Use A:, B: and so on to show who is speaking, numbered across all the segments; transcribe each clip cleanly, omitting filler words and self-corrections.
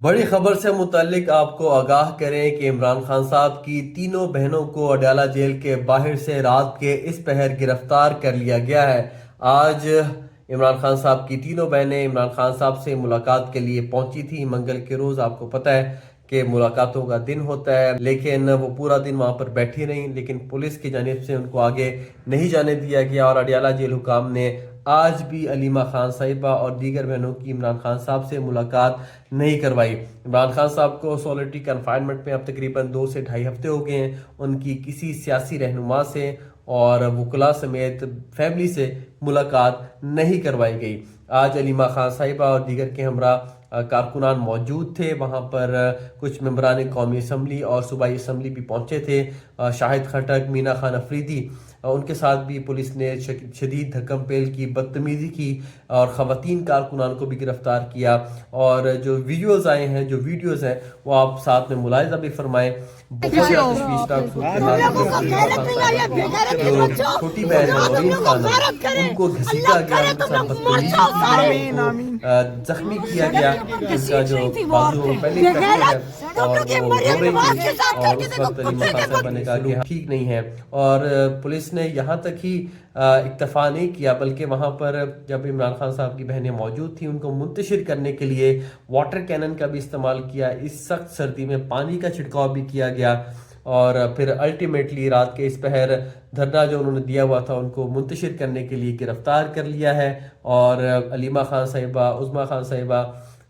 A: بڑی خبر سے متعلق آپ کو آگاہ کریں کہ عمران خان صاحب کی تینوں بہنوں کو اڈیالہ جیل کے باہر سے رات کے اس پہر گرفتار کر لیا گیا ہے۔ آج عمران خان صاحب کی تینوں بہنیں عمران خان صاحب سے ملاقات کے لیے پہنچی تھی۔ منگل کے روز آپ کو پتہ ہے کہ ملاقاتوں کا دن ہوتا ہے، لیکن وہ پورا دن وہاں پر بیٹھی رہیں، لیکن پولیس کی جانب سے ان کو آگے نہیں جانے دیا گیا، اور اڈیالہ جیل حکام نے آج بھی علیمہ خان صاحبہ اور دیگر بہنوں کی عمران خان صاحب سے ملاقات نہیں کروائی۔ عمران خان صاحب کو سولٹری کنفائنمنٹ میں اب تقریباً 2 سے 2.5 ہفتے ہو گئے ہیں۔ ان کی کسی سیاسی رہنما سے اور وکلاء سمیت فیملی سے ملاقات نہیں کروائی گئی۔ آج علیمہ خان صاحبہ اور دیگر کے ہمراہ کارکنان موجود تھے وہاں پر، کچھ ممبران قومی اسمبلی اور صوبائی اسمبلی بھی پہنچے تھے، شاہد خٹک، مینا خان افریدی، ان کے ساتھ بھی پولیس نے شدید دھکم پیل کی، بدتمیزی کی اور خواتین کارکنان کو بھی گرفتار کیا۔ اور جو ویڈیوز آئے ہیں، جو ویڈیوز ہیں، وہ آپ ساتھ میں ملاحظہ بھی فرمائیں۔ بہت زیادہ تشویشناک صورتحال ہے۔ جو چھوٹی بہن ہے نورین خانم، ان کو گھسیٹا گیا، ان کے ساتھ بدتمیزی کی گئی، زخمی کیا گیا، ان کا جو بازو پہلے فریکچر ہے اور وہ رو رہی تھی، اور اس وقت علیمہ خان صاحبہ نے کہا کہ ٹھیک نہیں ہے، اور پولیس نے یہاں تک ہی اکتفا نہیں کیا، بلکہ وہاں پر جب عمران خان صاحب کی بہنیں موجود تھیں ان کو منتشر کرنے کے لیے واٹر کینن کا بھی استعمال کیا، اس سخت سردی میں پانی کا چھڑکاؤ بھی کیا گیا، اور پھر الٹیمیٹلی رات کے اس پہر دھرنا جو انہوں نے دیا ہوا تھا ان کو منتشر کرنے کے لیے گرفتار کر لیا ہے، اور علیمہ خان صاحبہ، عظمیٰ خان صاحبہ،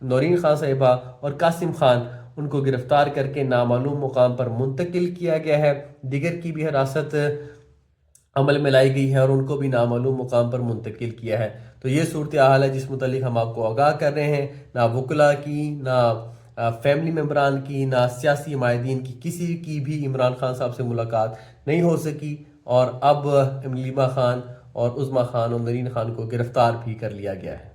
A: نورین خان صاحبہ اور قاسم خان، ان کو گرفتار کر کے نامعلوم مقام پر منتقل کیا گیا ہے۔ دیگر کی بھی حراست عمل میں لائی گئی ہے اور ان کو بھی نامعلوم مقام پر منتقل کیا ہے۔ تو یہ صورتحال ہے جس متعلق ہم آپ کو آگاہ کر رہے ہیں۔ نہ وکلاء کی، نہ فیملی ممبران کی، نہ سیاسی عمائدین کی، کسی کی بھی عمران خان صاحب سے ملاقات نہیں ہو سکی، اور اب علیمہ خان اور عظمیٰ خان اور نورین خان کو گرفتار بھی کر لیا گیا ہے۔